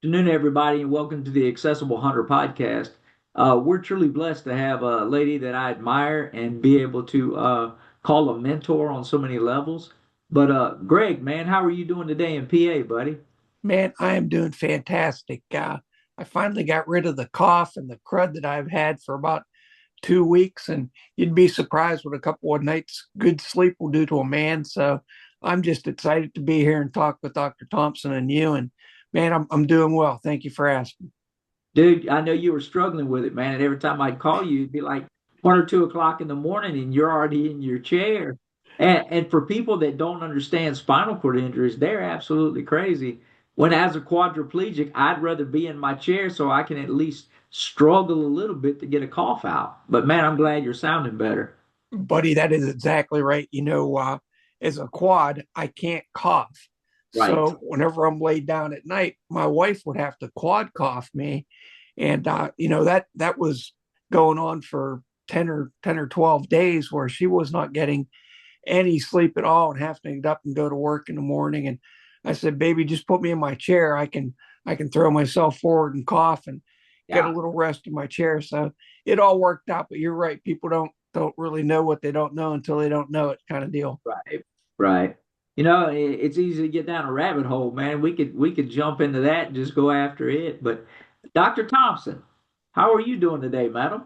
Afternoon, everybody, and welcome to the Accessible Hunter podcast. We're truly blessed to have a lady that I admire and be able to call a mentor on so many levels. But Greg, man, how are you doing today in PA, buddy? Man, I am doing fantastic. I finally got rid of the cough and the crud that I've had for about 2 weeks, and you'd be surprised what a couple of nights good sleep will do to a man. So I'm just excited to be here and talk with Dr. Thompson and you. And man, I'm doing well. Thank you for asking. Dude, I know you were struggling with it, man, and every time I'd call you, it'd be like 1 or 2 o'clock in the morning, and you're already in your chair. And for people that don't understand spinal cord injuries, they're absolutely crazy. When as a quadriplegic, I'd rather be in my chair so I can at least struggle a little bit to get a cough out. But man, I'm glad you're sounding better. Buddy, that is exactly right. As a quad, I can't cough. Right. So whenever I'm laid down at night, my wife would have to quad cough me. And that was going on for 10 or 12 days where she was not getting any sleep at all and having to get up and go to work in the morning. And I said, baby, just put me in my chair. I can throw myself forward and cough and get a Yeah. little rest in my chair. So it all worked out. But you're right. People don't really know what they don't know until they don't know it, kind of deal. Right. Right. It's easy to get down a rabbit hole, man. We could jump into that and just go after it. But Dr. Thompson, how are you doing today, madam?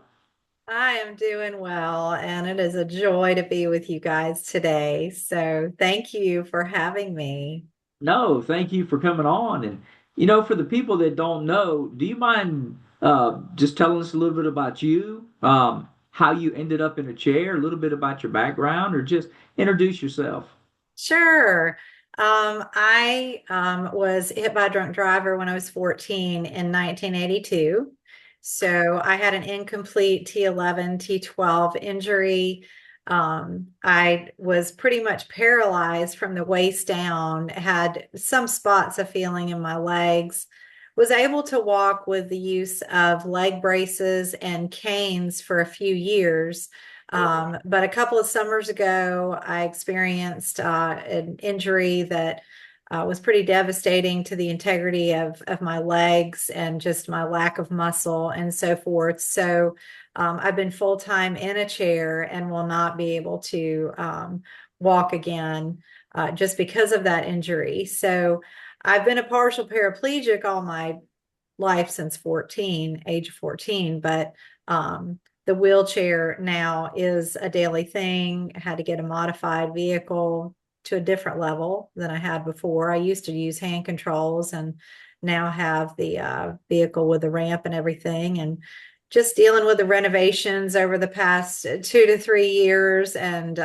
I am doing well, and it is a joy to be with you guys today. So, thank you for having me. No, thank you for coming on. And for the people that don't know, do you mind just telling us a little bit about you, how you ended up in a chair, a little bit about your background, or just introduce yourself? Sure. I was hit by a drunk driver when I was 14 in 1982. So, I had an incomplete T11, T12 injury. I was pretty much paralyzed from the waist down, had some spots of feeling in my legs, was able to walk with the use of leg braces and canes for a few years. But a couple of summers ago, I experienced an injury that was pretty devastating to the integrity of my legs and just my lack of muscle and so forth. So I've been full time in a chair and will not be able to walk again just because of that injury. So I've been a partial paraplegic all my life since 14, age of 14, but the wheelchair now is a daily thing. I had to get a modified vehicle to a different level than I had before. I used to use hand controls and now have the vehicle with the ramp and everything. And just dealing with the renovations over the past 2 to 3 years and,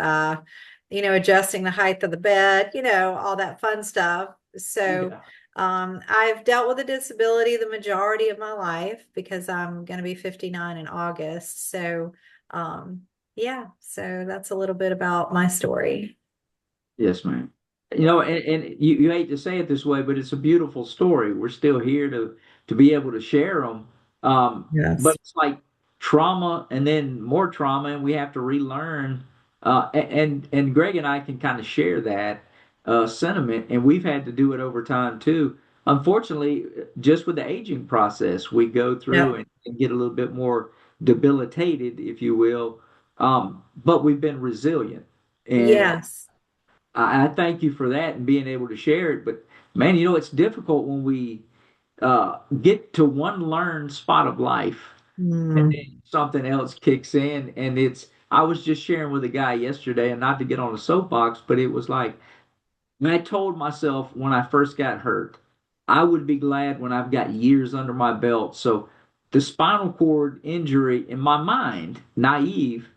adjusting the height of the bed, all that fun stuff. So, Yeah. I've dealt with a disability the majority of my life because I'm going to be 59 in August. So, yeah, so that's a little bit about my story. Yes, ma'am. And you hate to say it this way, but it's a beautiful story. We're still here to be able to share them. But Yes. it's like trauma and then more trauma, and we have to relearn. And Greg and I can kind of share that sentiment, and we've had to do it over time too. Unfortunately, just with the aging process, we go through Yep. and get a little bit more debilitated, if you will. But we've been resilient. And Yes. I thank you for that and being able to share it. But man, it's difficult when we get to one learned spot of life and Mm. then something else kicks in. And I was just sharing with a guy yesterday, and not to get on a soapbox, but it was like, when I told myself when I first got hurt, I would be glad when I've got years under my belt. So the spinal cord injury in my mind, naive,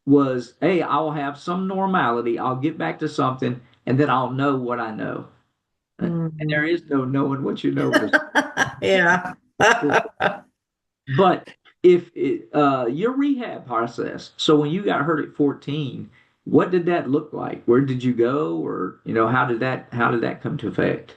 was, hey, I'll have some normality. I'll get back to something, and then I'll know what I know. And there Mhm. is no knowing what you know for Yeah. sure. But if your rehab process, so when you got hurt at 14, what did that look like? Where did you go, or how did that come to effect?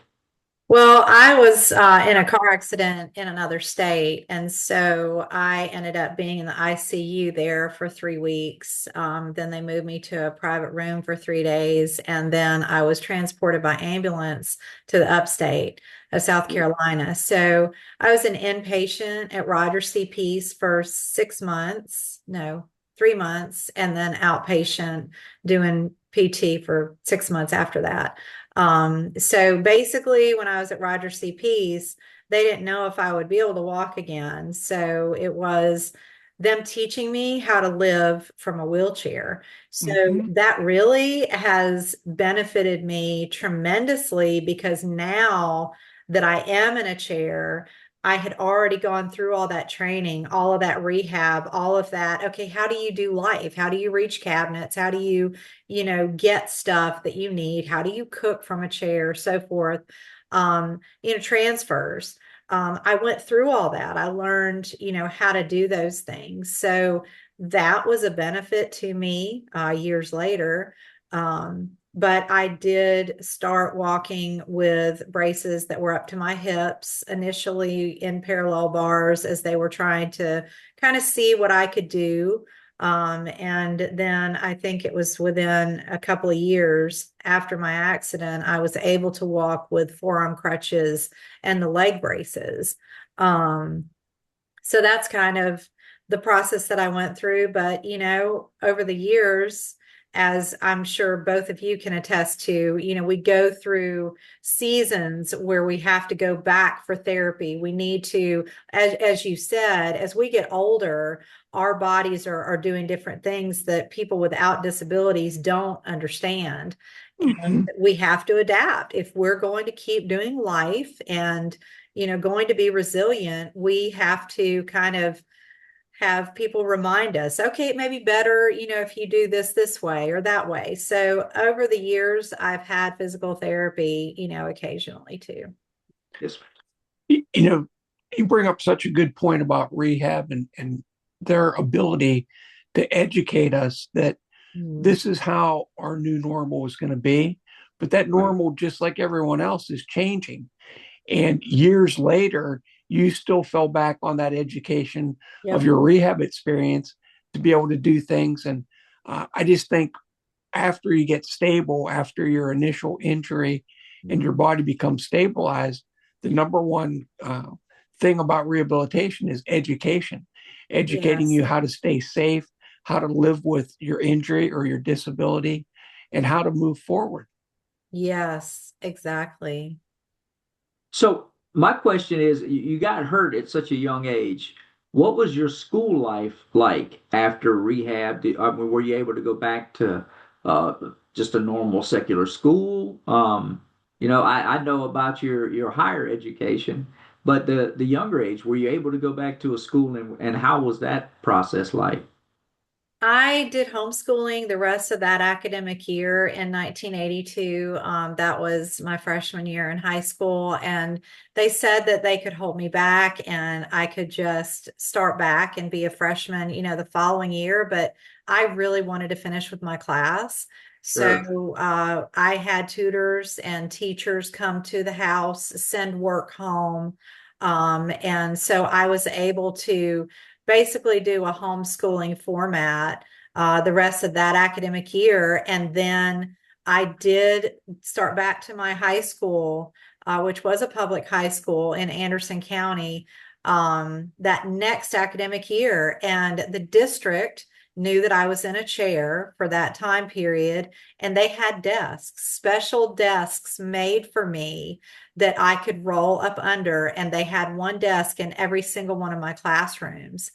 Well, I was in a car accident in another state, and so I ended up being in the ICU there for 3 weeks. Then they moved me to a private room for 3 days, and then I was transported by ambulance to the upstate of South Carolina. So I was an inpatient at Rogers CP's for 6 months, no, 3 months, and then outpatient doing PT for 6 months after that. So basically, when I was at Roger CP's, they didn't know if I would be able to walk again. So it was them teaching me how to live from a wheelchair. So Hmm. that really has benefited me tremendously because now that I am in a chair, I had already gone through all that training, all of that rehab, all of that. Okay, how do you do life? How do you reach cabinets? How do you get stuff that you need? How do you cook from a chair, so forth? Transfers. I went through all that. I learned, how to do those things. So that was a benefit to me years later. But I did start walking with braces that were up to my hips, initially in parallel bars as they were trying to kind of see what I could do. And then I think it was within a couple of years after my accident, I was able to walk with forearm crutches and the leg braces. Um, so that's kind of the process that I went through. But, over the years, as I'm sure both of you can attest to, we go through seasons where we have to go back for therapy. We need to, as you said, as we get older, our bodies are doing different things that people without disabilities don't understand. Hmm. And we have to adapt. If we're going to keep doing life and going to be resilient, we have to kind of have people remind us, okay, it may be better, if you do this way or that way. So over the years, I've had physical therapy, occasionally too. Yes. You know, you bring up such a good point about rehab and their ability to educate us that Mm. this is how our new normal is going to be. But that Right. normal, just like everyone else, is changing. And years later, you still fell back on that education of Yep. your rehab experience to be able to do things. And I just think after you get stable, after your initial injury and your Mm. body becomes stabilized, the number one thing about rehabilitation is education, educating Yes. you how to stay safe, how to live with your injury or your disability, and how to move forward. Yes, exactly. So my question is, you got hurt at such a young age. What was your school life like after rehab? I mean, were you able to go back to uh, just a normal secular school? I know about your higher education, but the younger age, were you able to go back to a school and how was that process like? I did homeschooling the rest of that academic year in 1982. That was my freshman year in high school. And they said that they could hold me back and I could just start back and be a freshman, the following year. But I really wanted to finish with my class. Sure. So I had tutors and teachers come to the house, send work home. And so I was able to basically do a homeschooling format the rest of that academic year. And then I did start back to my high school, which was a public high school in Anderson County, that next academic year. And the district knew that I was in a chair for that time period, and they had desks, special desks made for me that I could roll up under, and they had one desk in every single one of my classrooms.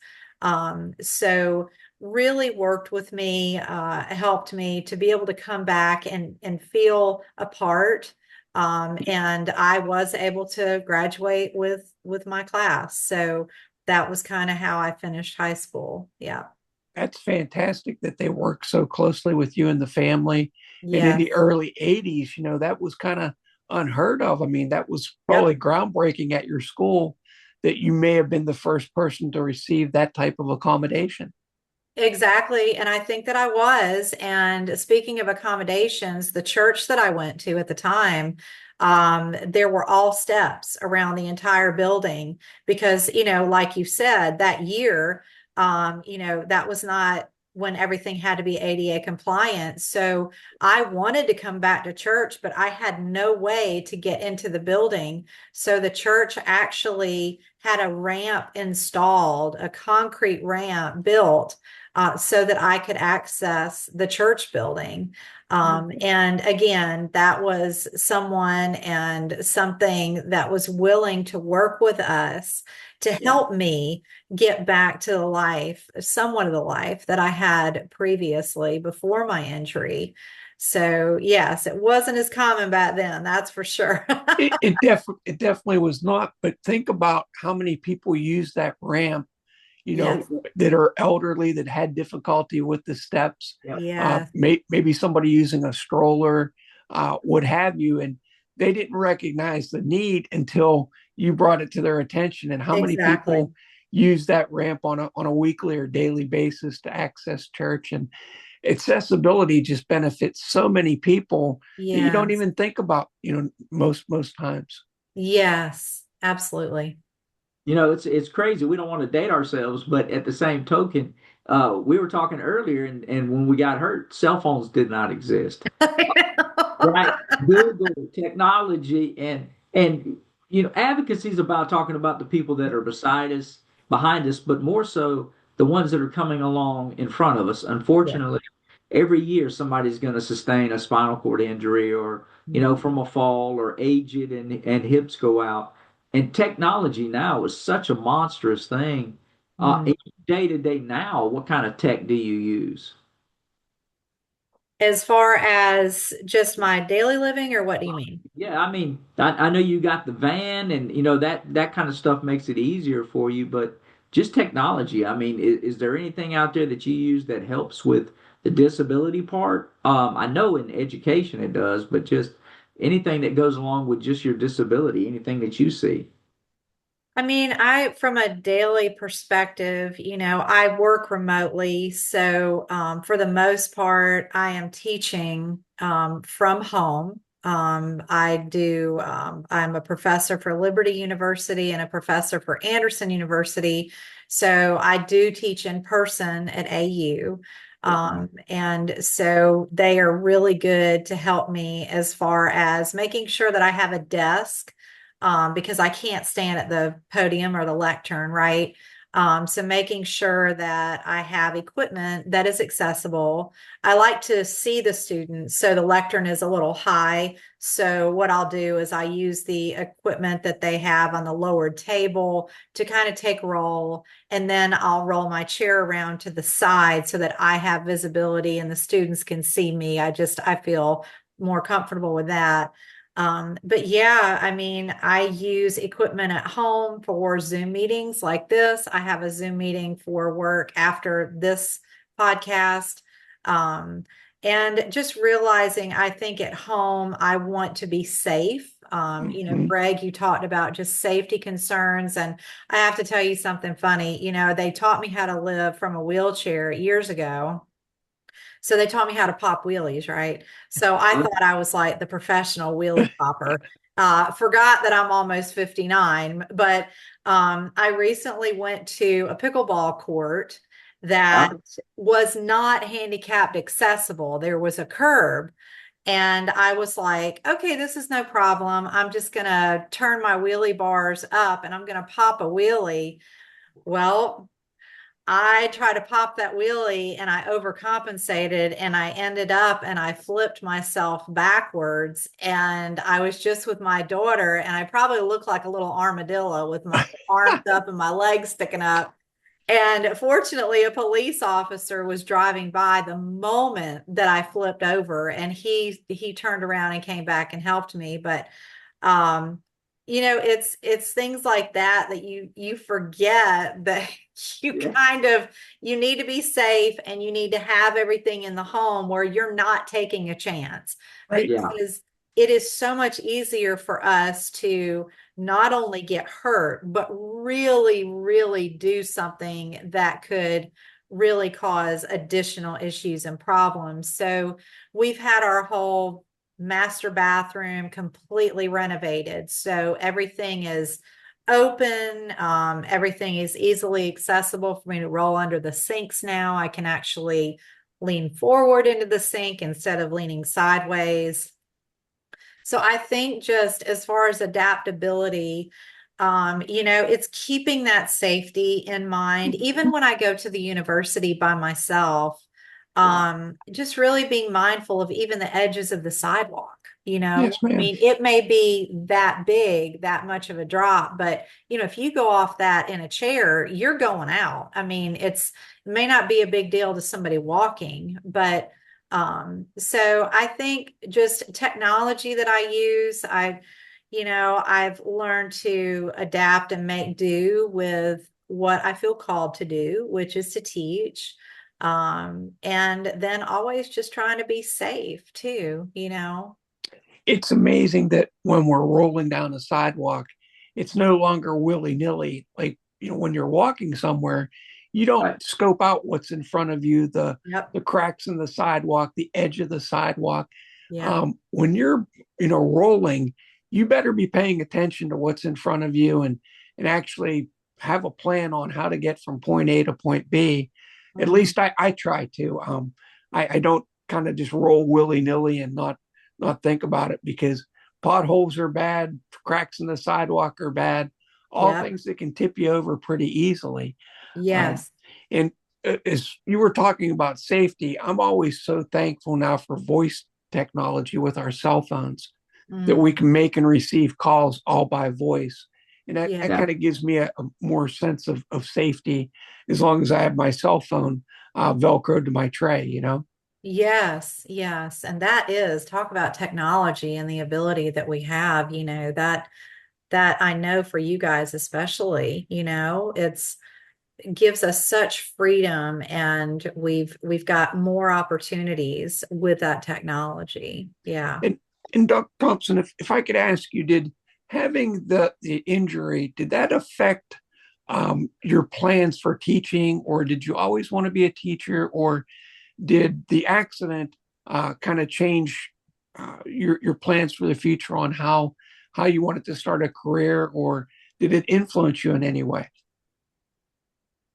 So really worked with me, helped me to be able to come back and feel a part. And I was able to graduate with my class. So that was kind of how I finished high school. Yeah. That's fantastic that they work so closely with you and the family. And in the Yes. early 80s, that was kind of unheard of. I mean, that was probably Yep. groundbreaking at your school that you may have been the first person to receive that type of accommodation. Exactly. And I think that I was. And speaking of accommodations, the church that I went to at the time, There were all steps around the entire building because, like you said, that year, that was not when everything had to be ADA compliant. So I wanted to come back to church, but I had no way to get into the building. So the church actually had a ramp installed, a concrete ramp built, so that I could access the church building. And again, that was someone and something that was willing to work with us to help me get back to the life, somewhat of the life that I had previously before my injury. So yes, it wasn't as common back then, that's for sure. It definitely was not. But think about how many people use that ramp, Yes, that are elderly, that had difficulty with the steps. Yep. yes, Maybe somebody using a stroller, what have you, and they didn't recognize the need until you brought it to their attention. And how many exactly. people use that ramp on a weekly or daily basis to access church? And accessibility just benefits so many people that you don't Yes, even think about, most times. yes, absolutely. It's crazy. We don't want to date ourselves, but at the same token, we were talking earlier, and when we got hurt, cell phones did not exist. Right? Google, technology, and advocacy is about talking about the people that are beside us, behind us, but more so the ones that are coming along in front of us. Yeah. Unfortunately, every year somebody's going to sustain a spinal cord injury or from a fall or aged and hips go out. And technology now is such a monstrous thing. Mm. Day to day now, what kind of tech do you use? As far as just my daily living, or what do you mean? Yeah, I mean, I know you got the van, and that kind of stuff makes it easier for you, but just technology. I mean, is there anything out there that you use that helps with the disability part? I know in education it does, but just anything that goes along with just your disability, anything that you see. I mean, from a daily perspective, I work remotely. So, for the most part, I am teaching from home. I'm a professor for Liberty University and a professor for Anderson University. So, I do teach in person at AU. Yeah. And so they are really good to help me as far as making sure that I have a desk, because I can't stand at the podium or the lectern, right? So making sure that I have equipment that is accessible. I like to see the students, so the lectern is a little high. So what I'll do is I use the equipment that they have on the lowered table to kind of take roll, and then I'll roll my chair around to the side so that I have visibility and the students can see me. I feel more comfortable with that. But yeah, I mean, I use equipment at home for Zoom meetings like this. I have a Zoom meeting for work after this podcast. Um, and just realizing, I think at home, I want to be safe. Mhm. Greg, you talked about just safety concerns. And I have to tell you something funny. They taught me how to live from a wheelchair years ago. So they taught me how to pop wheelies, right? So I thought I was like the professional wheelie popper. Forgot that I'm almost 59, but I recently went to a pickleball court that was not handicapped accessible. There was a curb. And I was like, okay, this is no problem. I'm just going to turn my wheelie bars up and I'm going to pop a wheelie. Well, I tried to pop that wheelie and I overcompensated and I ended up and I flipped myself backwards. And I was just with my daughter and I probably looked like a little armadillo with my arms up and my legs sticking up. And fortunately, a police officer was driving by the moment that I flipped over, and he turned around and came back and helped me. But um, it's things like that that you forget that you Yeah. you need to be safe and you need to have everything in the home where you're not taking a chance, Right. Yeah. because it is so much easier for us to not only get hurt, but really, really do something that could really cause additional issues and problems. So we've had our whole master bathroom completely renovated. So everything is open. Everything is easily accessible for me to roll under the sinks now. I can actually lean forward into the sink instead of leaning sideways. So I think just as far as adaptability, it's keeping that safety in mind. Even when I go to the university by myself, Right. just really being mindful of even the edges of the sidewalk. Yes, I ma'am. mean, it may be that big, that much of a drop, but if you go off that in a chair, you're going out. I mean, it may not be a big deal to somebody walking, but so I think just technology that I use, I've learned to adapt and make do with what I feel called to do, which is to teach. And then always just trying to be safe too. It's amazing that when we're rolling down a sidewalk, it's no longer willy-nilly. Like, when you're walking somewhere, you don't Right. scope out what's in front of you, Yep. the cracks in the sidewalk, the edge of the sidewalk. Yep. When you're, rolling, you better be paying attention to what's in front of you and actually have a plan on how to get from point A to point B. At Mhm. least I try to. I don't kind of just roll willy-nilly and not think about it, because potholes are bad, cracks in the sidewalk are bad, all Yep. things that can tip you over pretty easily. Um, Yes. and as you were talking about safety, I'm always so thankful now for voice technology with our cell phones, that we Mm. can make and receive calls all by voice. And that Yeah. Yeah. kind of gives me a more sense of safety, as long as I have my cell phone Velcroed to my tray. Yes, yes. And that is talk about technology and the ability that we have, that I know for you guys especially, it gives us such freedom and we've got more opportunities with that technology. Yeah. And Dr. Thompson, if I could ask you, did having the injury, did that affect your plans for teaching, or did you always want to be a teacher, or did the accident kind of change your plans for the future on how you wanted to start a career, or did it influence you in any way?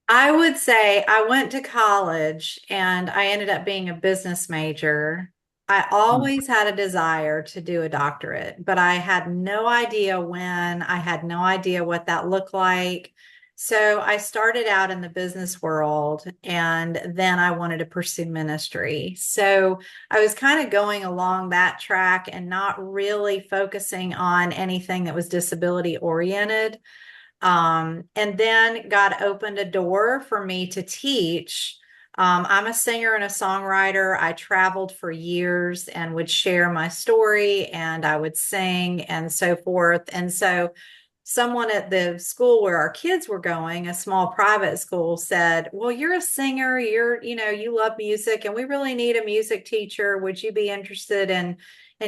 I would say I went to college and I ended up being a business major. I Mm. always had a desire to do a doctorate, but I had no idea when. I had no idea what that looked like. So I started out in the business world and then I wanted to pursue ministry. So I was kind of going along that track and not really focusing on anything that was disability oriented. And then God opened a door for me to teach. I'm a singer and a songwriter. I traveled for years and would share my story and I would sing and so forth. And so someone at the school where our kids were going, a small private school, said, "Well, you're a singer, you love music, and we really need a music teacher. Would you be interested in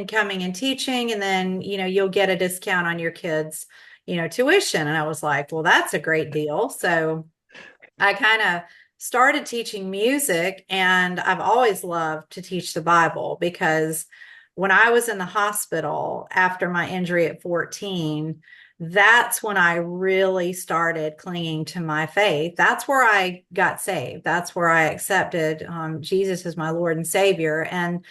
coming and teaching? And then, you'll get a discount on your kids' tuition." And I was like, well, that's a great deal. So I kind of started teaching music, and I've always loved to teach the Bible because when I was in the hospital after my injury at 14, that's when I really started clinging to my faith. That's where I got saved. That's where I accepted Jesus as my Lord and Savior. And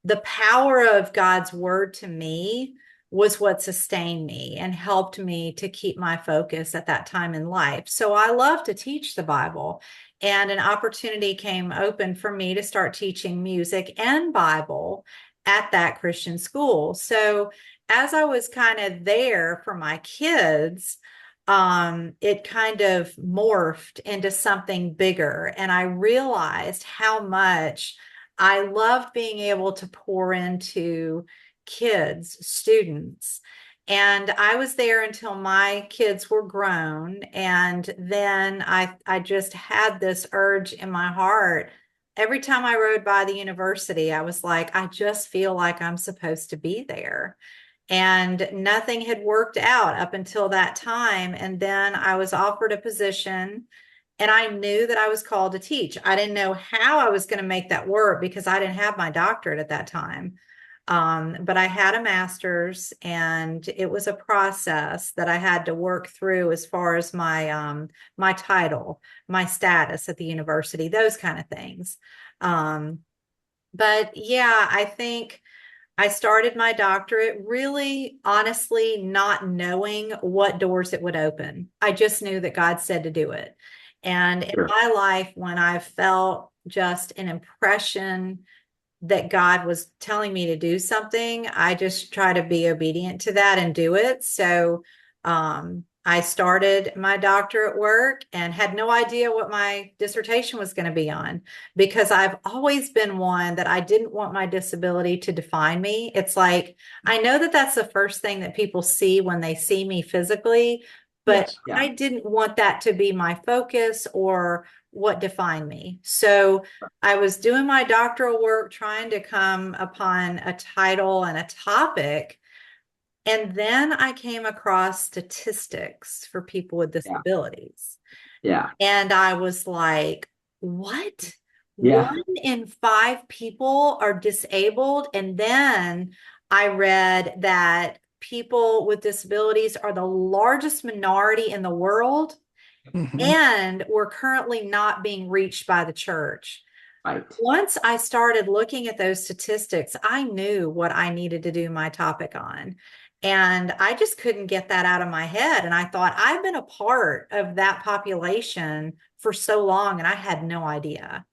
the power of God's word to me was what sustained me and helped me to keep my focus at that time in life. So I love to teach the Bible, and an opportunity came open for me to start teaching music and Bible at that Christian school. So as I was kind of there for my kids, it kind of morphed into something bigger. And I realized how much I loved being able to pour into kids, students. And I was there until my kids were grown. And then I just had this urge in my heart. Every time I rode by the university, I was like, I just feel like I'm supposed to be there. And nothing had worked out up until that time. And then I was offered a position and I knew that I was called to teach. I didn't know how I was going to make that work because I didn't have my doctorate at that time. But I had a master's, and it was a process that I had to work through as far as my title, my status at the university, those kind of things. Um, but yeah, I think I started my doctorate really honestly not knowing what doors it would open. I just knew that God said to do it. And in Sure. my life, when I felt just an impression that God was telling me to do something, I just try to be obedient to that and do it. So I started my doctorate work and had no idea what my dissertation was going to be on, because I've always been one that I didn't want my disability to define me. It's like, I know that that's the first thing that people see when they see me physically, but Yes. Yeah. I didn't want that to be my focus or what defined me. So I was doing my doctoral work, trying to come upon a title and a topic. And then I came across statistics for people with Yeah. disabilities. Yeah. And I was like, what? Yeah. 1 in 5 people are disabled. And then I read that people with disabilities are the largest minority in the world, Mhm. and we're currently not being reached by the church. Right. Once I started looking at those statistics, I knew what I needed to do my topic on. And I just couldn't get that out of my head. And I thought, I've been a part of that population for so long, and I had no idea.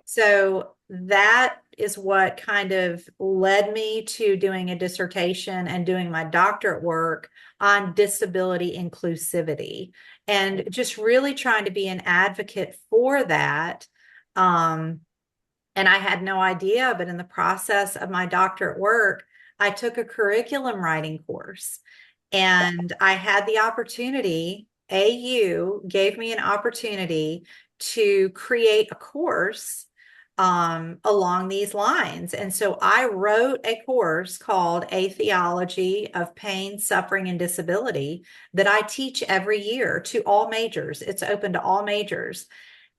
So that is what kind of led me to doing a dissertation and doing my doctorate work on disability inclusivity, and just really trying to be an advocate for that. Um, and I had no idea, but in the process of my doctorate work, I took a curriculum writing course, and I had the opportunity, AU gave me an opportunity to create a course along these lines. And so I wrote a course called A Theology of Pain, Suffering, and Disability that I teach every year to all majors. It's open to all majors.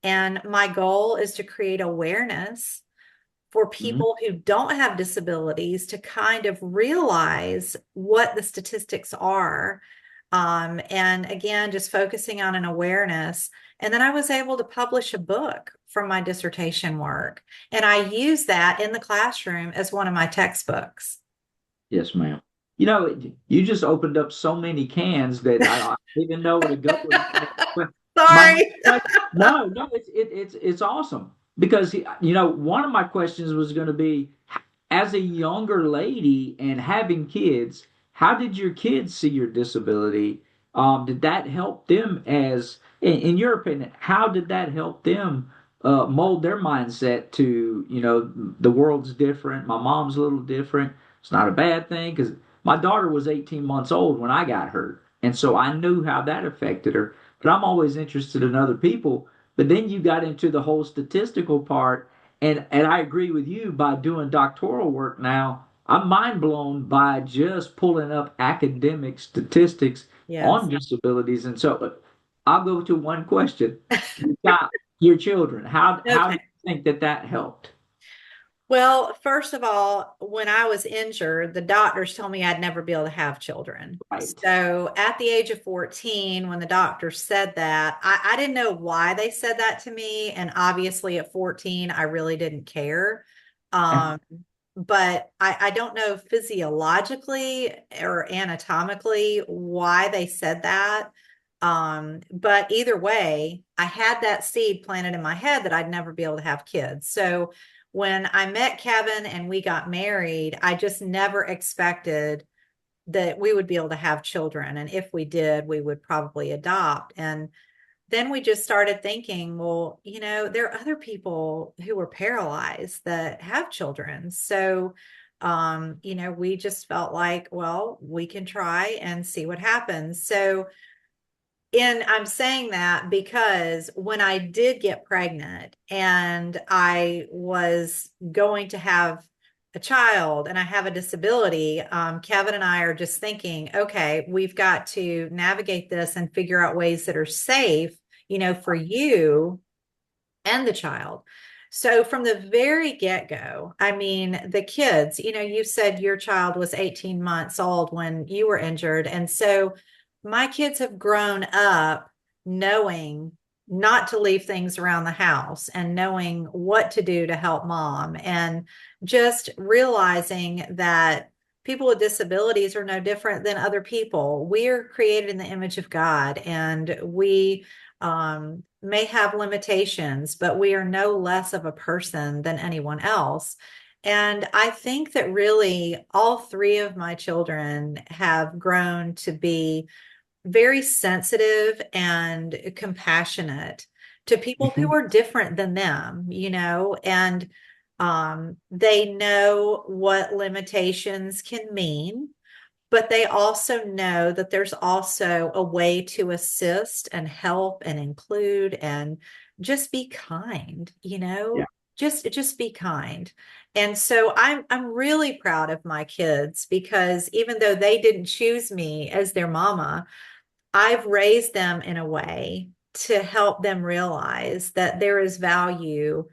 And my goal is to create awareness for Mhm. people who don't have disabilities to kind of realize what the statistics are. And again, just focusing on an awareness. And then I was able to publish a book from my dissertation work. And I use that in the classroom as one of my textbooks. Yes, ma'am. You know, you just opened up so many cans that I don't even know where to go with my next question. My next Sorry. question, no, no, it's awesome because one of my questions was going to be, as a younger lady and having kids, how did your kids see your disability? Did that help them in your opinion, how did that help them mold their mindset to, the world's different, my mom's a little different. It's not a bad thing because my daughter was 18 months old when I got hurt. And so I knew how that affected her. But I'm always interested in other people. But then you got into the whole statistical part. And I agree with you by doing doctoral work now. I'm mind blown by just pulling up academic statistics Yes. on disabilities. And so I'll go to one question. You got your children. How do Okay. you think that helped? Well, first of all, when I was injured, the doctors told me I'd never be able to have children. Right. So at the age of 14, when the doctor said that, I didn't know why they said that to me. And obviously at 14, I really didn't care. Um, but I don't know physiologically or anatomically why they said that. But either way, I had that seed planted in my head that I'd never be able to have kids. So when I met Kevin and we got married, I just never expected that we would be able to have children. And if we did, we would probably adopt. And then we just started thinking, well, there are other people who are paralyzed that have children. So, we just felt like, well, we can try and see what happens. So, and I'm saying that because when I did get pregnant and I was going to have a child and I have a disability, Kevin and I are just thinking, okay, we've got to navigate this and figure out ways that are safe, for you and the child. So from the very get-go, I mean, the kids, you said your child was 18 months old when you were injured. And so my kids have grown up knowing not to leave things around the house and knowing what to do to help mom and just realizing that people with disabilities are no different than other people. We're created in the image of God, and we may have limitations, but we are no less of a person than anyone else. And I think that really all three of my children have grown to be very sensitive and compassionate to people who Mhm. are different than them, and they know what limitations can mean, but they also know that there's also a way to assist and help and include and just be kind, Yeah. just be kind. And so I'm really proud of my kids because even though they didn't choose me as their mama, I've raised them in a way to help them realize that there is value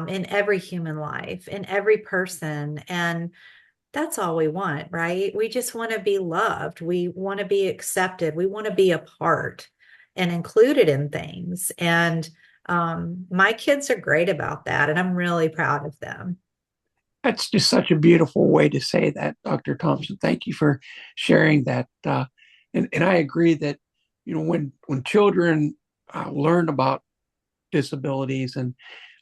in every human life, in every person. And that's all we want, right? We just want to be loved. We want to be accepted. We want to be a part and included in things. And my kids are great about that. And I'm really proud of them. That's just such a beautiful way to say that, Dr. Thompson. Thank you for sharing that. And I agree that, when children learn about disabilities, and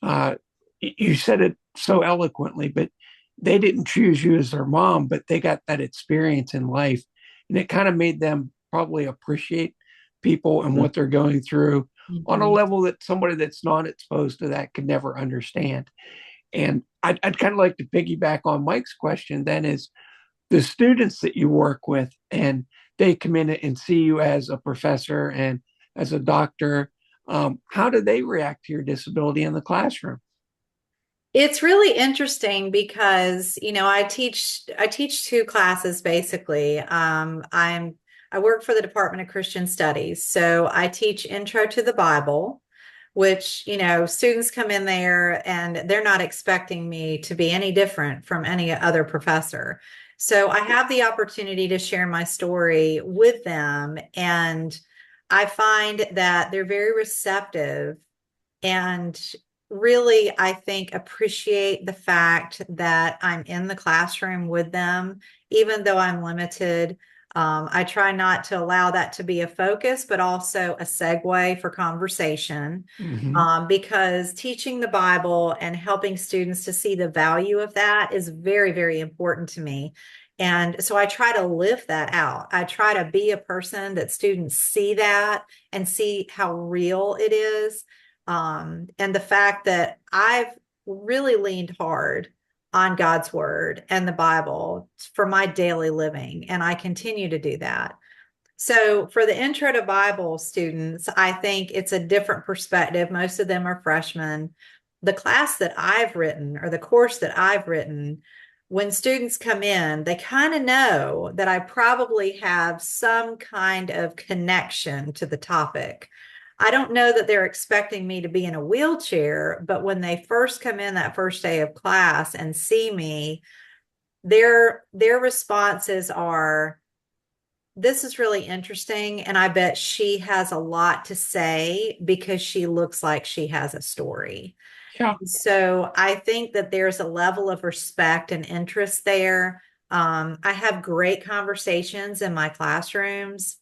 uh, you said it so eloquently, but they didn't choose you as their mom, but they got that experience in life. And it kind of made them probably appreciate people and what they're going through on a Mhm. level that somebody that's not exposed to that could never understand. And I'd kind of like to piggyback on Mike's question then, is the students that you work with and they come in and see you as a professor and as a doctor, how do they react to your disability in the classroom? It's really interesting because, I teach two classes basically. I work for the Department of Christian Studies. So I teach Intro to the Bible, which, students come in there and they're not expecting me to be any different from any other professor. So I have the opportunity to share my story with them, and I find that they're very receptive and really, I think, appreciate the fact that I'm in the classroom with them, even though I'm limited. I try not to allow that to be a focus, but also a segue for conversation, Mm-hmm. because teaching the Bible and helping students to see the value of that is very, very important to me. And so I try to live that out. I try to be a person that students see that and see how real it is, and the fact that I've really leaned hard on God's word and the Bible for my daily living, and I continue to do that. So, for the Intro to Bible students, I think it's a different perspective. Most of them are freshmen. The class that I've written, or the course that I've written, when students come in, they kind of know that I probably have some kind of connection to the topic. I don't know that they're expecting me to be in a wheelchair, but when they first come in that first day of class and see me, their responses are, this is really interesting. And I bet she has a lot to say because she looks like she has a story. Yeah. So I think that there's a level of respect and interest there. I have great conversations in my classrooms.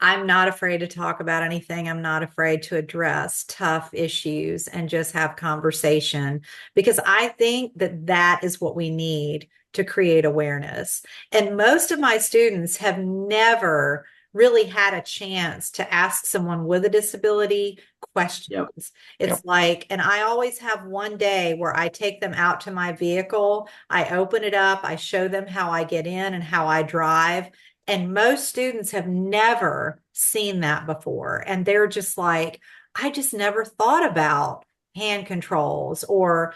I'm not afraid to talk about anything. I'm not afraid to address tough issues and just have conversation, because I think that that is what we need to create awareness. And most of my students have never really had a chance to ask someone with a disability Yep. questions. Yep. It's like, and I always have one day where I take them out to my vehicle, I open it up, I show them how I get in and how I drive. And most students have never seen that before. And they're just like, I just never thought about hand controls or,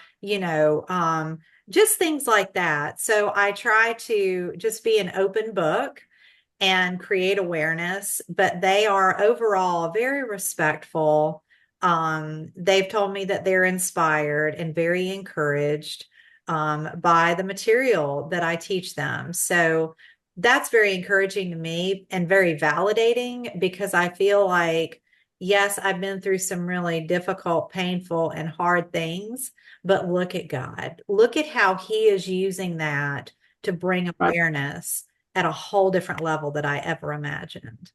just things like that. So I try to just be an open book and create awareness, but they are overall very respectful. They've told me that they're inspired and very encouraged by the material that I teach them. So that's very encouraging to me and very validating because I feel like, yes, I've been through some really difficult, painful, and hard things, but look at God. Look at how He is using that to bring Right. awareness at a whole different level that I ever imagined.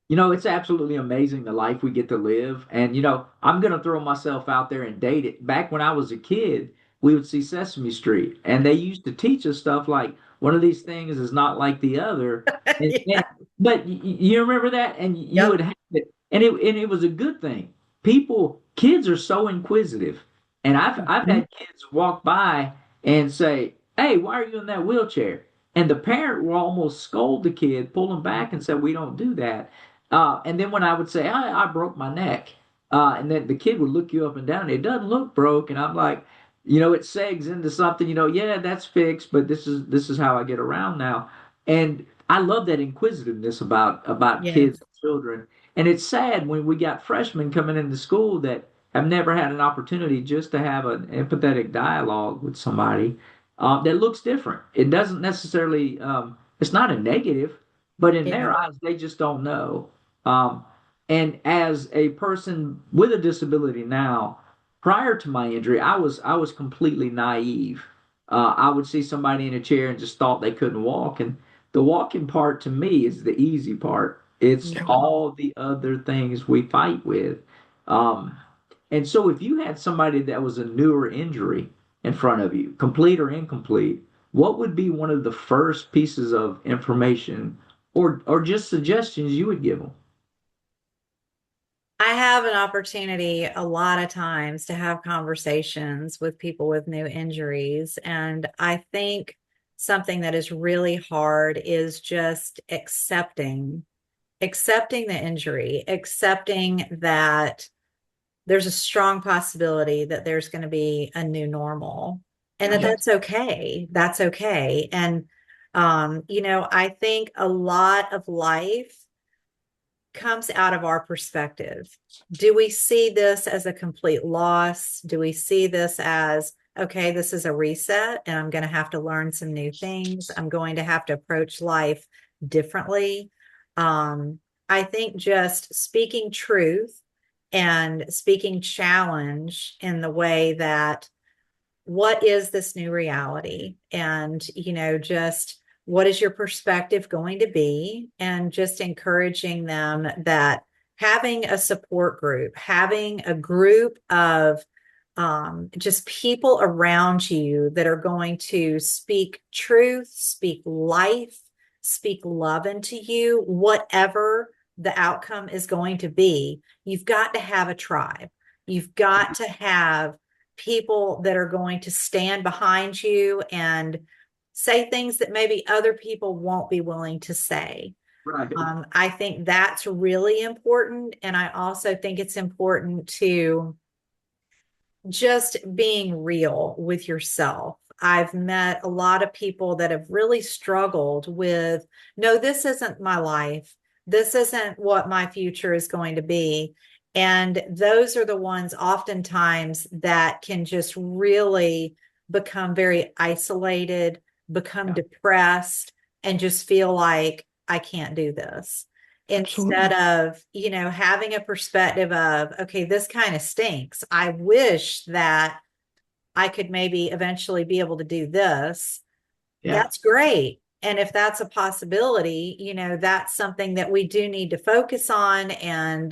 You know, it's absolutely amazing the life we get to live. And, you know, I'm going to throw myself out there and date it. Back when I was a kid, we would see Sesame Street, and they used to teach us stuff like one of these things is not like the other. And Yeah. but you remember that? And you Yep. would have it. And it was a good thing. Kids are so inquisitive. And I've Mhm. had kids walk by and say, "Hey, why are you in that wheelchair?" And the parent will almost scold the kid, pull him back, and say, "We don't do that." And then when I would say, I broke my neck, and then the kid would look you up and down, it doesn't look broke. And I'm like, you know, it segs into something, you know, yeah, that's fixed, but this is how I get around now. And I love that inquisitiveness about kids Yes. and children. And it's sad when we got freshmen coming into school that have never had an opportunity just to have an empathetic dialogue with somebody that looks different. It doesn't necessarily, it's not a negative, but in Yeah. their eyes, they just don't know. Um, and as a person with a disability now, prior to my injury, I was completely naive. I would see somebody in a chair and just thought they couldn't walk, and the walking part to me is the easy part. It's Yeah. all the other things we fight with. Um, and so, if you had somebody that was a newer injury in front of you, complete or incomplete, what would be one of the first pieces of information or just suggestions you would give them? I have an opportunity a lot of times to have conversations with people with new injuries. And I think something that is really hard is just accepting the injury, accepting that there's a strong possibility that there's going to be a new normal and that Yeah, that's okay. That's okay. And, I think a lot of life comes out of our perspective. Do we see this as a complete loss? Do we see this as, okay, this is a reset and I'm going to have to learn some new things? I'm going to have to approach life differently. Um, I think just speaking truth and speaking challenge in the way that what is this new reality? And, just what is your perspective going to be? And just encouraging them that having a support group, having a group of just people around you that are going to speak truth, speak life, speak love into you, whatever the outcome is going to be, you've got to have a tribe. You've got to have people that are going to stand behind you and say things that maybe other people won't be willing to say. right. I think that's really important. And I also think it's important to just being real with yourself. I've met a lot of people that have really struggled with, no, this isn't my life. This isn't what my future is going to be. And those are the ones oftentimes that can just really become very isolated, become Yeah, depressed, and just feel like I can't do this instead Absolutely. of, having a perspective of, okay, this kind of stinks. I wish that I could maybe eventually be able to do this. yeah, That's great. And if that's a possibility, that's something that we do need to focus on and,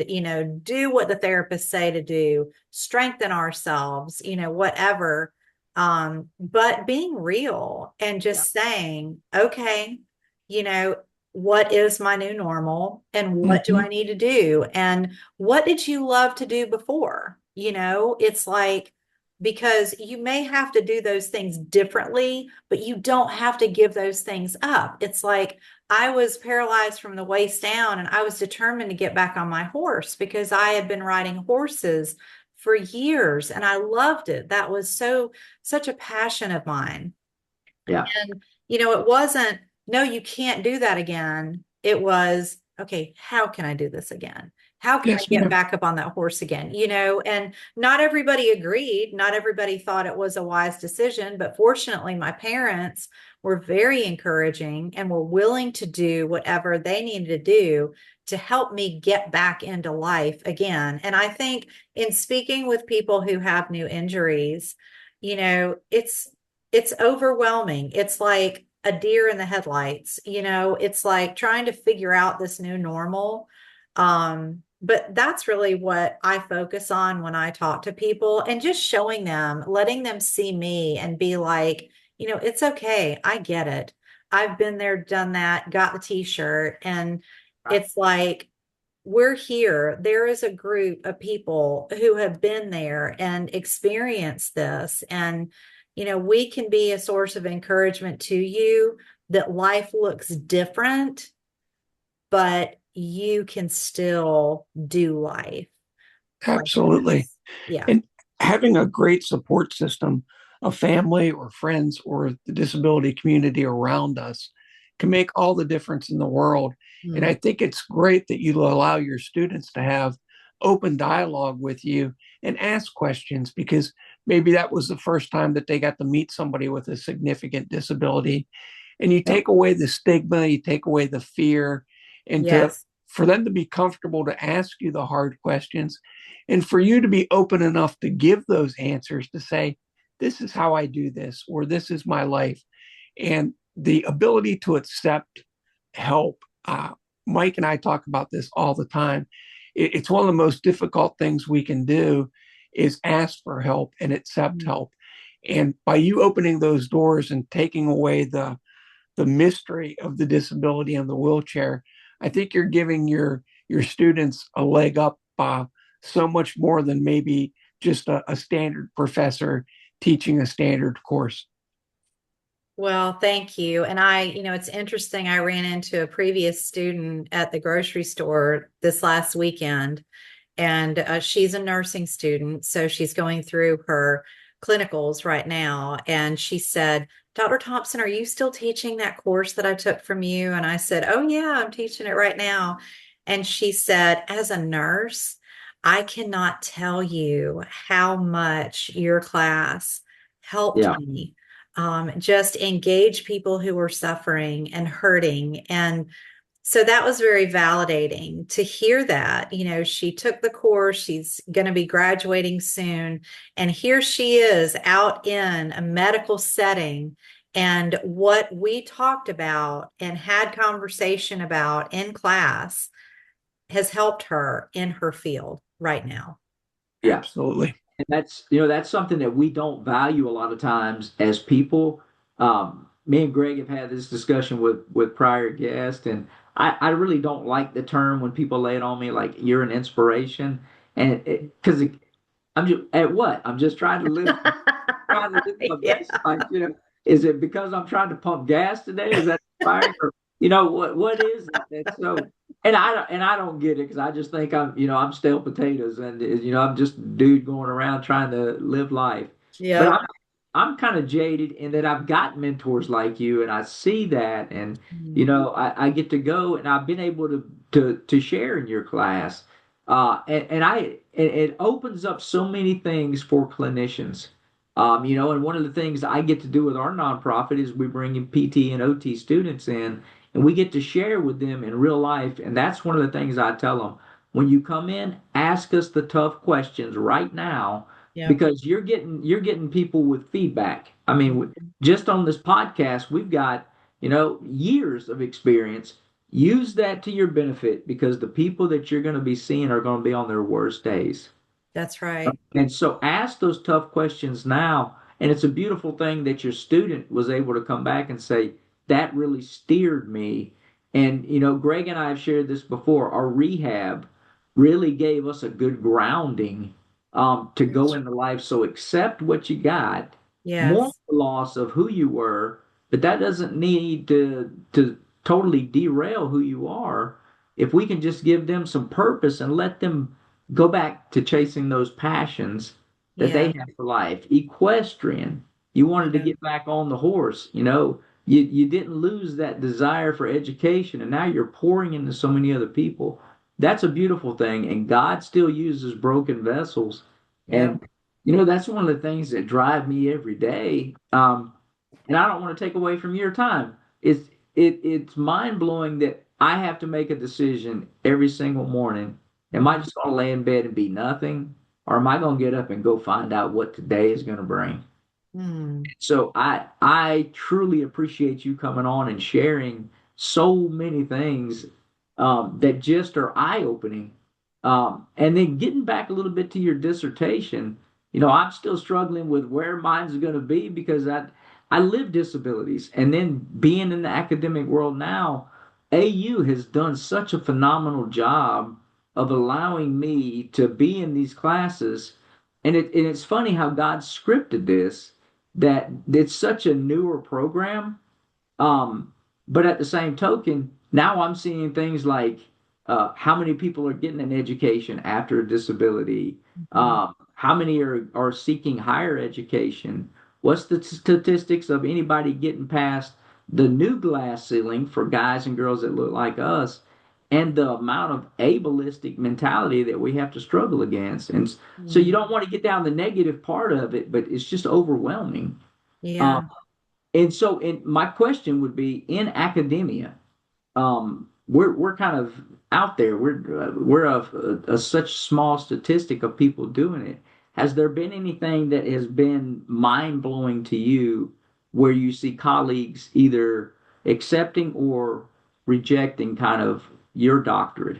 do what the therapists say to do, strengthen ourselves, whatever. But being real and yeah, just saying, okay, you know, what is my new normal and what do Mhm. I need to do? And what did you love to do before? It's like, because you may have to do those things differently, but you don't have to give those things up. It's like I was paralyzed from the waist down and I was determined to get back on my horse because I had been riding horses for years and I loved it. That was such a passion of mine. yeah, And, it wasn't, no, you can't do that again. It was, okay, how can I do this again? How can I Yes, get ma'am. back up on that horse again? And not everybody agreed. Not everybody thought it was a wise decision, but fortunately, my parents were very encouraging and were willing to do whatever they needed to do to help me get back into life again. And I think in speaking with people who have new injuries, it's overwhelming. It's like a deer in the headlights. It's like trying to figure out this new normal. But that's really what I focus on when I talk to people, and just showing them, letting them see me and be like, it's okay. I get it. I've been there, done that, got the t-shirt. And it's like, we're here. There is a group of people who have been there and experienced this. And, we can be a source of encouragement to you that life looks different, but you can still do life like Absolutely. this. Yeah. And having a great support system, a family or friends or the disability community around us can make all the difference in the world. And I Mm. think it's great that you allow your students to have open dialogue with you and ask questions, because maybe that was the first time that they got to meet somebody with a significant disability. And you Yep. take away the stigma, you take away the fear, and to Yes. for them to be comfortable to ask you the hard questions, and for you to be open enough to give those answers, to say, this is how I do this, or this is my life. And the ability to accept help. Mike and I talk about this all the time. It's one of the most difficult things we can do is ask for help and accept Mm. help. And by you opening those doors and taking away the mystery of the disability and the wheelchair, I think you're giving your students a leg up, so much more than maybe just a standard professor teaching a standard course. Well, thank you. And it's interesting. I ran into a previous student at the grocery store this last weekend, and she's a nursing student. So she's going through her clinicals right now. And she said, Dr. Thompson, are you still teaching that course that I took from you? And I said, oh, yeah, I'm teaching it right now. And she said, as a nurse, I cannot tell you how much your class helped Yeah. me, just engage people who were suffering and hurting. And so that was very validating to hear that. She took the course, she's going to be graduating soon. And here she is out in a medical setting. And what we talked about and had conversation about in class has helped her in her field right now. Yeah. Absolutely. And that's something that we don't value a lot of times as people. Me and Greg have had this discussion with prior guests, and I really don't like the term when people lay it on me like you're an inspiration, and because I'm just at what I'm just trying to live my Yeah. best life. Is it because I'm trying to pump gas today? Is that inspiring, or what is it? And so, and I don't get it because I just think I'm stale potatoes, and I'm just a dude going around trying to live life. But Yep. I'm kind of jaded in that I've got mentors like you, and I see that, and Mm. I get to go, and I've been able to share in your class, it opens up so many things for clinicians. And one of the things I get to do with our nonprofit is we bring in PT and OT students in, and we get to share with them in real life. And that's one of the things I tell them. When you come in, ask us the tough questions right now Yep. because you're getting people with feedback. I mean, just on this podcast, we've got, years of experience. Use that to your benefit because the people that you're going to be seeing are going to be on their worst days. That's right. And so ask those tough questions now. And it's a beautiful thing that your student was able to come back and say, that really steered me. And, Greg and I have shared this before. Our rehab really gave us a good grounding to go That's- into life. So accept what you got, mourn Yes. the loss of who you were, but that doesn't need to totally derail who you are. If we can just give them some purpose and let them go back to chasing those passions that they Yeah. have for life. Equestrian, you wanted to Yeah. get back on the horse. You didn't lose that desire for education, and now you're pouring into so many other people. that's a beautiful thing, and God still uses broken vessels. Yep. And that's one of the things that drive me every day. And I don't want to take away from your time. It's mind blowing that I have to make a decision every single morning. Am I Mhm. just going to lay in bed and be nothing, or am I going to get up and go find out what today is going to bring? Mm. So I truly appreciate you coming on and sharing so many things that just are eye opening. And then getting back a little bit to your dissertation, I'm still struggling with where mine's going to be because I live disabilities, and then being in the academic world now, AU has done such a phenomenal job of allowing me to be in these classes, and it's funny how God scripted this that it's such a newer program. Um, but at the same token, now I'm seeing things like how many people are getting an education after a disability, Mhm. how many are seeking higher education, what's the statistics of anybody getting past the new glass ceiling for guys and girls that look like us, and the amount of ableistic mentality that we have to struggle against. And so you Mm. don't want to get down the negative part of it, but it's just overwhelming. Um, Yeah. and my question would be in academia, we're kind of out there. We're a such small statistic of people doing it. Has there been anything that has been mind blowing to you where you see colleagues either accepting or rejecting kind of your doctorate?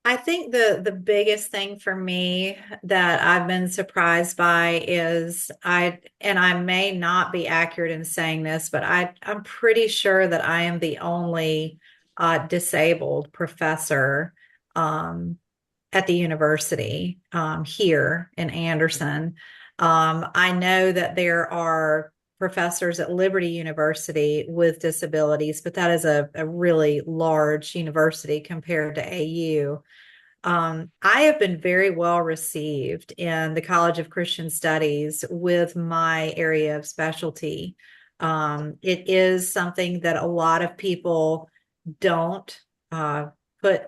I think the biggest thing for me that I've been surprised by is and I may not be accurate in saying this, but I'm pretty sure that I am the only disabled professor um, at the university here in Anderson. I know that there are professors at Liberty University with disabilities, but that is a really large university compared to AU. I have been very well received in the College of Christian Studies with my area of specialty. It is something that a lot of people don't put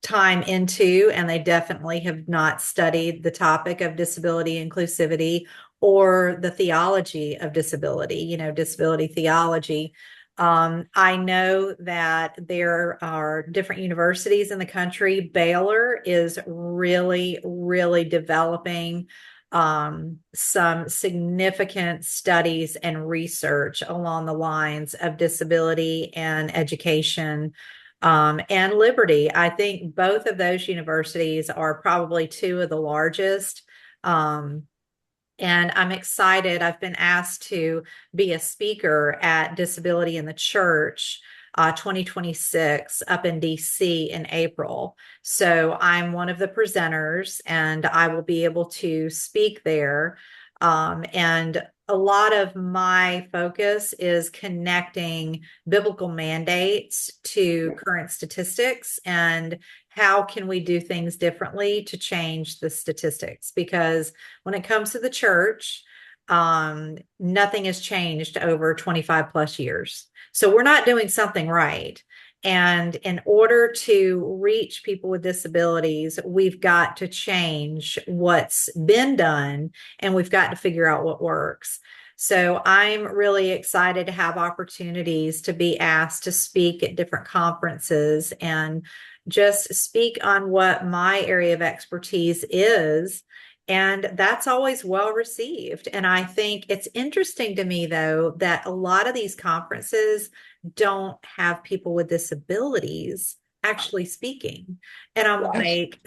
time into, and they definitely have not studied the topic of disability inclusivity or the theology of disability, disability theology. I know that there are different universities in the country. Baylor is really, really developing some significant studies and research along the lines of disability and education and Liberty. I think both of those universities are probably two of the largest. Um, and I'm excited. I've been asked to be a speaker at Disability in the Church 2026 up in DC in April. So I'm one of the presenters, and I will be able to speak there. And a lot of my focus is connecting biblical mandates to current statistics and how can we do things differently to change the statistics? Because when it comes to the church, nothing has changed over 25 plus years. So we're not doing something right. And in order to reach people with disabilities, we've got to change what's been done and we've got to figure out what works. So I'm really excited to have opportunities to be asked to speak at different conferences and just speak on what my area of expertise is. And that's always well received. And I think it's interesting to me, though, that a lot of these conferences don't have people with disabilities actually speaking. And I'm Yes. like,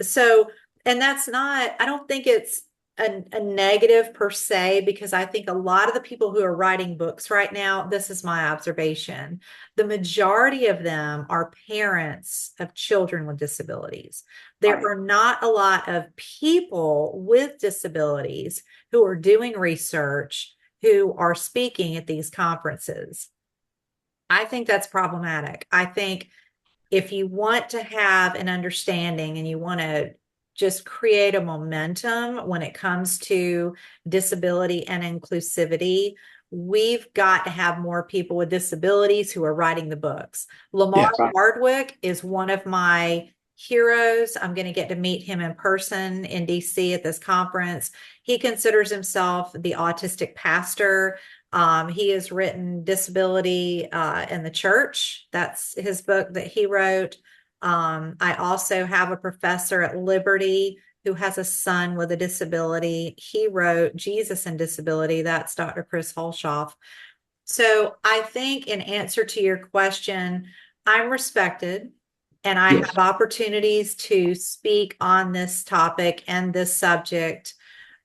and that's not, I don't think it's a negative per se, because I think a lot of the people who are writing books right now, this is my observation, the majority of them are parents of children with disabilities. There Right. are not a lot of people with disabilities who are doing research, who are speaking at these conferences. I think that's problematic. I think if you want to have an understanding and you want to just create a momentum when it comes to disability and inclusivity, we've got to have more people with disabilities who are writing the books. Lamar Yes. Hardwick is one of my heroes. I'm going to get to meet him in person in DC at this conference. He considers himself the autistic pastor. He has written Disability in the Church. That's his book that he wrote. I also have a professor at Liberty who has a son with a disability. He wrote Jesus and Disability. That's Dr. Chris Holshoff. So I think in answer to your question, I'm respected and I have Yes. opportunities to speak on this topic and this subject,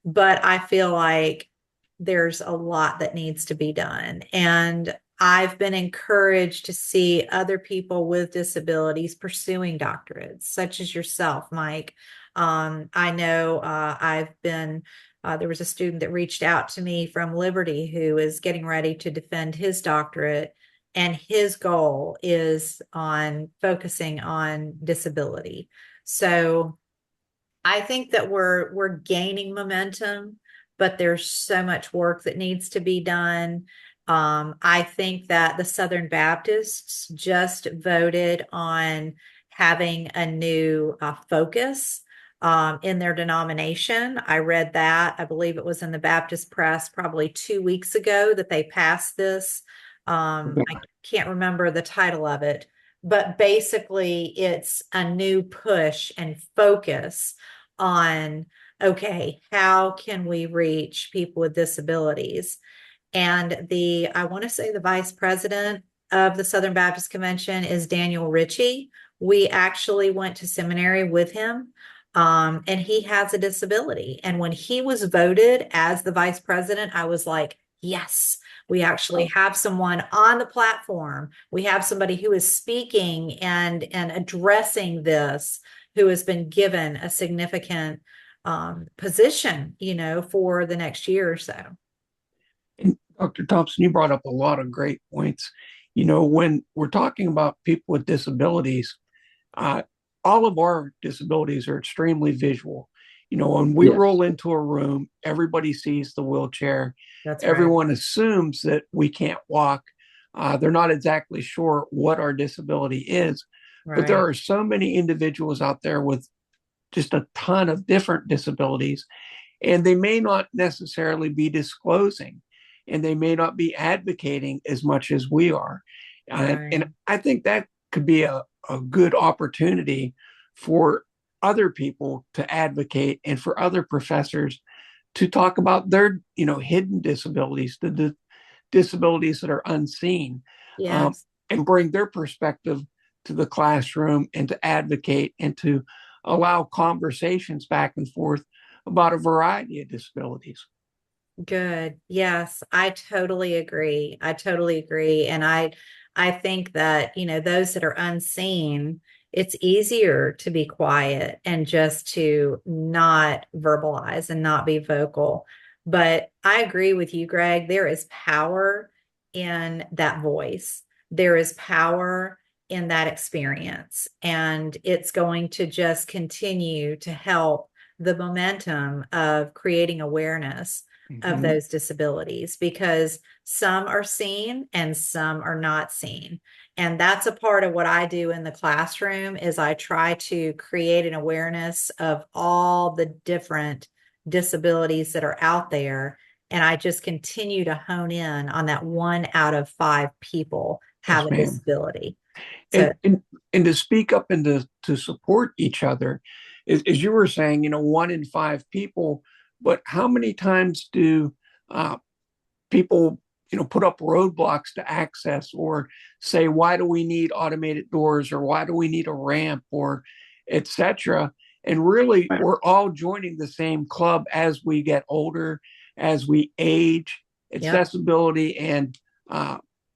but I feel like there's a lot that needs to be done. And I've been encouraged to see other people with disabilities pursuing doctorates, such as yourself, Mike. I know there was a student that reached out to me from Liberty who is getting ready to defend his doctorate, and his goal is on focusing on disability. So I think that we're gaining momentum, but there's so much work that needs to be done. I think that the Southern Baptists just voted on having a new focus in their denomination. I read that. I believe it was in the Baptist Press probably 2 weeks ago that they passed this. I can't remember the title of it, but basically it's a new push and focus on, okay, how can we reach people with disabilities? And I want to say the vice president of the Southern Baptist Convention is Daniel Ritchie. We actually went to seminary with him, and he has a disability. And when he was voted as the vice president, I was like, yes, we actually have someone on the platform. We have somebody who is speaking and addressing this, who has been given a significant position, for the next year or so. And Dr. Thompson, you brought up a lot of great points. When we're talking about people with disabilities, uh, all of our disabilities are extremely visual. When we Yes. roll into a room, everybody sees the wheelchair. That's right. Everyone assumes that we can't walk. They're not exactly sure what our disability is, but there Right. are so many individuals out there with just a ton of different disabilities, and they may not necessarily be disclosing, and they may not be advocating as much as we are. Right. And I think that could be a good opportunity for other people to advocate and for other professors to talk about their hidden disabilities, the disabilities that are unseen, um, Yes. and bring their perspective to the classroom and to advocate and to allow conversations back and forth about a variety of disabilities. Good. Yes, I totally agree. I totally agree. And I think that, those that are unseen, it's easier to be quiet and just to not verbalize and not be vocal. But I agree with you, Greg. There is power in that voice. There is power in that experience. And it's going to just continue to help the momentum of creating awareness of Mm-hmm. those disabilities, because some are seen and some are not seen. And that's a part of what I do in the classroom is I try to create an awareness of all the different disabilities that are out there. And I just continue to hone in on that 1 out of 5 people have Yes, a ma'am. disability. So And to speak up and to support each other, as you were saying, 1 in 5 people. But how many times do uh, people, put up roadblocks to access, or say, why do we need automated doors, or why do we need a ramp, or etc.? And really, Right. we're all joining the same club as we get older, as we age. yep, Accessibility and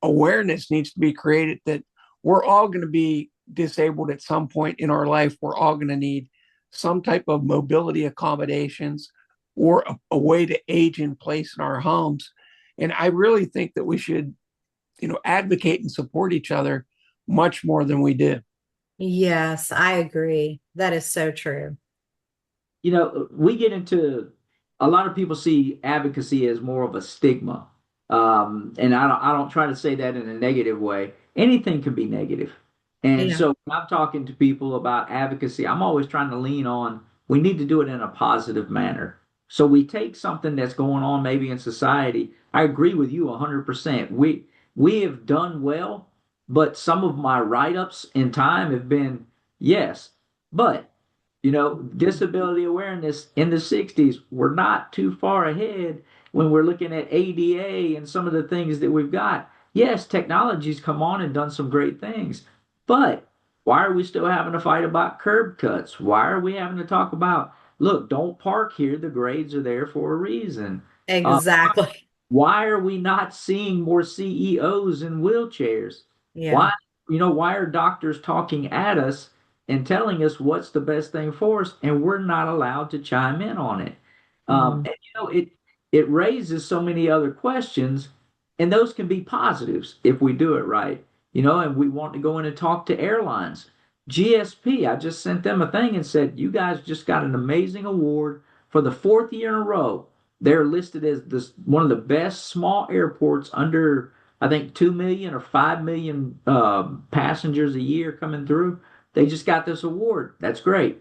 awareness needs to be created that we're all going to be disabled at some point in our life. We're all going to need some type of mobility accommodations or a way to age in place in our homes. And I really think that we should, advocate and support each other much more than we do. yes, I agree. That is so true. We get into a lot of people see advocacy as more of a stigma. And I don't try to say that in a negative way. Anything can be negative. And Yeah, so when I'm talking to people about advocacy, I'm always trying to lean on we need to do it in a positive manner. So we take something that's going on maybe in society. I agree with you 100%. We have done well, but some of my write-ups in time have been yes, but disability awareness in the 60s, we're not too far ahead when we're looking at ADA and some of the things that we've got. Yes, technology's come on and done some great things, but why are we still having to fight about curb cuts? Why are we having to talk about, look, don't park here, the grades are there for a reason? Uh, exactly. why are we not seeing more CEOs in wheelchairs? Yeah. Why, why are doctors talking at us and telling us what's the best thing for us, and we're not allowed to chime in on it? Mm, And it raises so many other questions, and those can be positives if we do it right. And we want to go in and talk to airlines. GSP, I just sent them a thing and said, you guys just got an amazing award for the fourth year in a row. They're listed as one of the best small airports under, I think, 2 million or 5 million passengers a year coming through. They just got this award. That's great.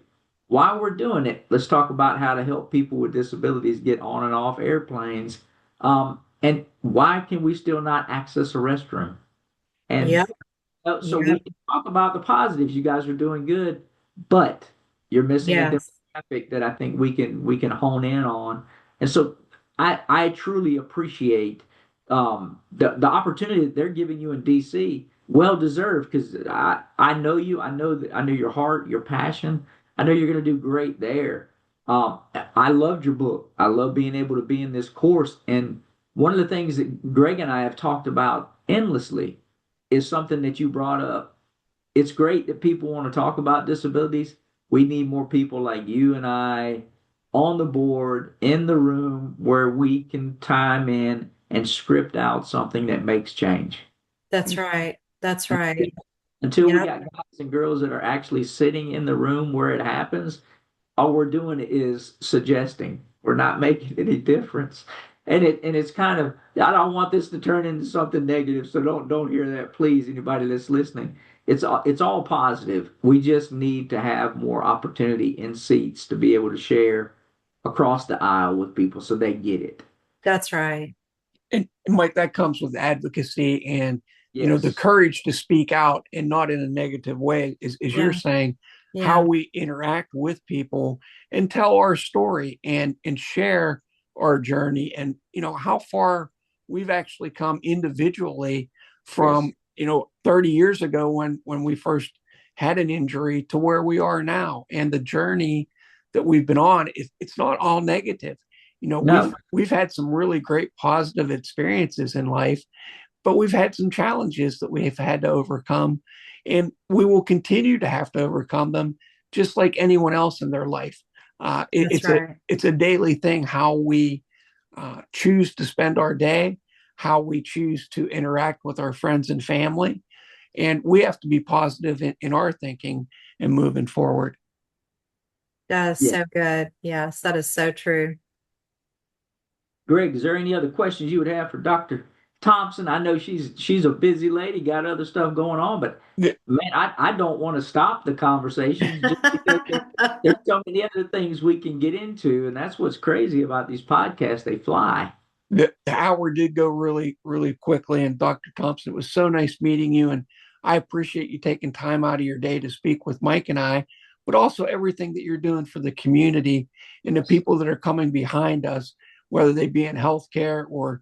While we're doing it, let's talk about how to help people with disabilities get on and off airplanes. And why can we still not access a restroom? And yep. so we Yep. can talk about the positives. You guys are doing good, but you're missing a Yes. demographic that I think we can hone in on. And so I truly appreciate the opportunity that they're giving you in DC. Well deserved because I know you. I know your heart, your passion. I know you're going to do great there. I loved your book. I love being able to be in this course. And one of the things that Greg and I have talked about endlessly is something that you brought up. It's great that people want to talk about disabilities. We need more people like you and I on the board in the room where we can time in and script out something that makes change. That's right. That's right. Until we Yep. got guys and girls that are actually sitting in the room where it happens, all we're doing is suggesting. We're not making any difference. And it's kind of I don't want this to turn into something negative, so don't hear that, please, anybody that's listening. It's all positive. We just need to have more opportunity in seats to be able to share across the aisle with people so they get it. That's right. And Mike, that comes with advocacy and the Yes. courage to speak out and not in a negative way, is you're Yeah. saying how Yeah. we interact with people and tell our story and share our journey and how far we've actually come individually Yes. from 30 years ago when we first had an injury to where we are now, and the journey that we've been on. It's not all negative. No. We've had some really great positive experiences in life, but we've had some challenges that we've had to overcome, and we will continue to have to overcome them, just like anyone else in their life. That's right. It's a daily thing how we choose to spend our day, how we choose to interact with our friends and family, and we have to be positive in our thinking and moving forward. That is Yeah. so good. Yes, that is so true. Greg, is there any other questions you would have for Dr. Thompson? I know she's a busy lady, got other stuff going on, but man, I don't want to stop the conversations just because there's so many other things we can get into, and that's what's crazy about these podcasts. They fly. The hour did go really, really quickly. And Dr. Thompson, it was so nice meeting you. And I appreciate you taking time out of your day to speak with Mike and I, but also everything that you're doing for the community and the Yes. people that are coming behind us, whether they be in healthcare or,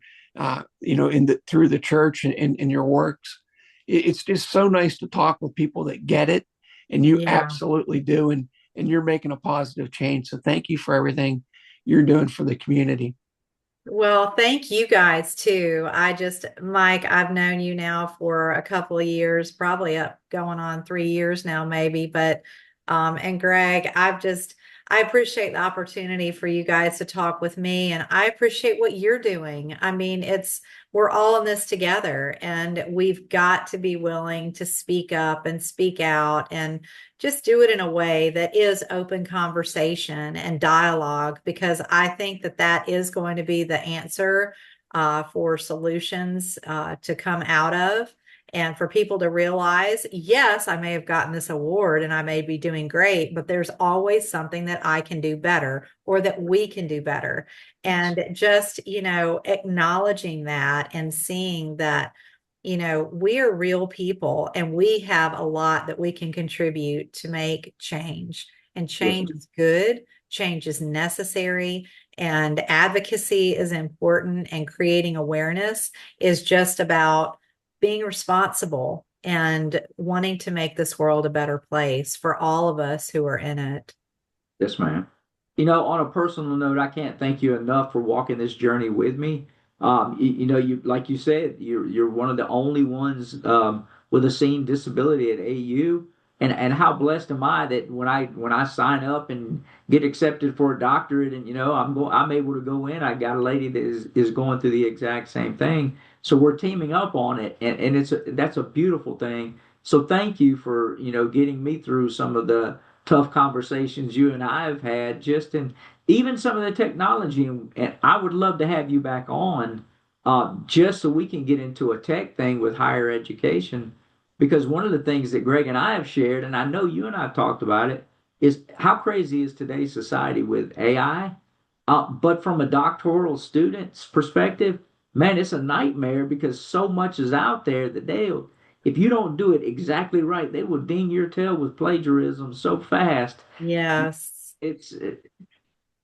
through the church and in your works. It's just so nice to talk with people that get it. And you Yeah. absolutely do. And you're making a positive change. So thank you for everything you're doing for the community. Well, thank you guys too. Mike, I've known you now for a couple of years, probably up going on 3 years now, maybe. And Greg, I appreciate the opportunity for you guys to talk with me, and I appreciate what you're doing. I mean, we're all in this together, and we've got to be willing to speak up and speak out and just do it in a way that is open conversation and dialogue, because I think that is going to be the answer for solutions to come out of. And for people to realize, yes, I may have gotten this award and I may be doing great, but there's always something that I can do better or that we can do better. And just, acknowledging that and seeing that, we are real people and we have a lot that we can contribute to make change. And Yes, change is good, change is necessary, and advocacy is important. And creating awareness is just about being responsible and wanting to make this world a better place for all of us who are in it. yes, ma'am. On a personal note, I can't thank you enough for walking this journey with me. You like you said, you're one of the only ones with a seen disability at AU, and how blessed am I that when I sign up and get accepted for a doctorate, and I'm able to go in. I got a lady that is going through the exact same thing, so we're teaming up on it, and that's a beautiful thing. So thank you for getting me through some of the tough conversations you and I have had, just in even some of the technology. And I would love to have you back on, just so we can get into a tech thing with higher education. Because one of the things that Greg and I have shared, and I know you and I have talked about it, is how crazy is today's society with AI. But from a doctoral student's perspective, man, it's a nightmare because so much is out there that if you don't do it exactly right, they will ding your tail with plagiarism so fast. Yes. It's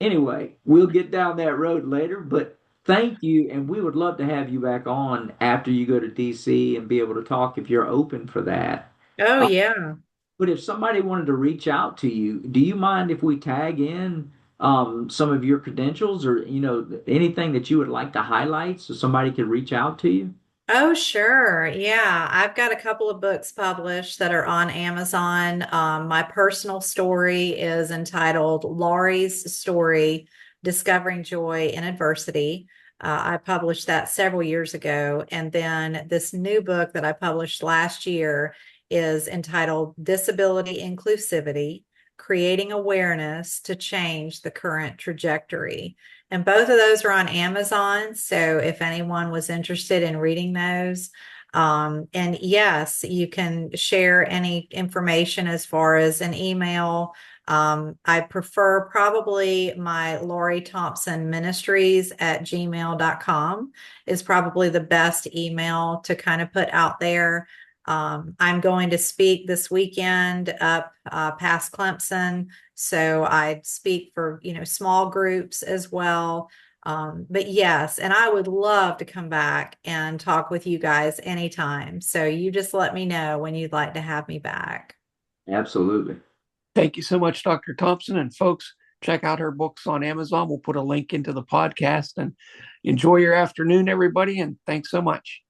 Anyway, we'll get down that road later, but thank you. And we would love to have you back on after you go to DC and be able to talk if you're open for that. Oh, Uh, yeah. but if somebody wanted to reach out to you, do you mind if we tag in some of your credentials or anything that you would like to highlight so somebody could reach out to you? Oh, sure. Yeah. I've got a couple of books published that are on Amazon. My personal story is entitled Laurie's Story, Discovering Joy in Adversity. I published that several years ago. And then this new book that I published last year is entitled Disability Inclusivity, Creating Awareness to Change the Current Trajectory. And both of those are on Amazon. So if anyone was interested in reading those, and yes, you can share any information as far as an email. I prefer probably my Laurie Thompson Ministries at gmail.com is probably the best email to kind of put out there. I'm going to speak this weekend up past Clemson. So I speak for, small groups as well. But yes, and I would love to come back and talk with you guys anytime. So you just let me know when you'd like to have me back. Absolutely. Thank you so much, Dr. Thompson. And folks, check out her books on Amazon. We'll put a link into the podcast and enjoy your afternoon, everybody. And thanks so much.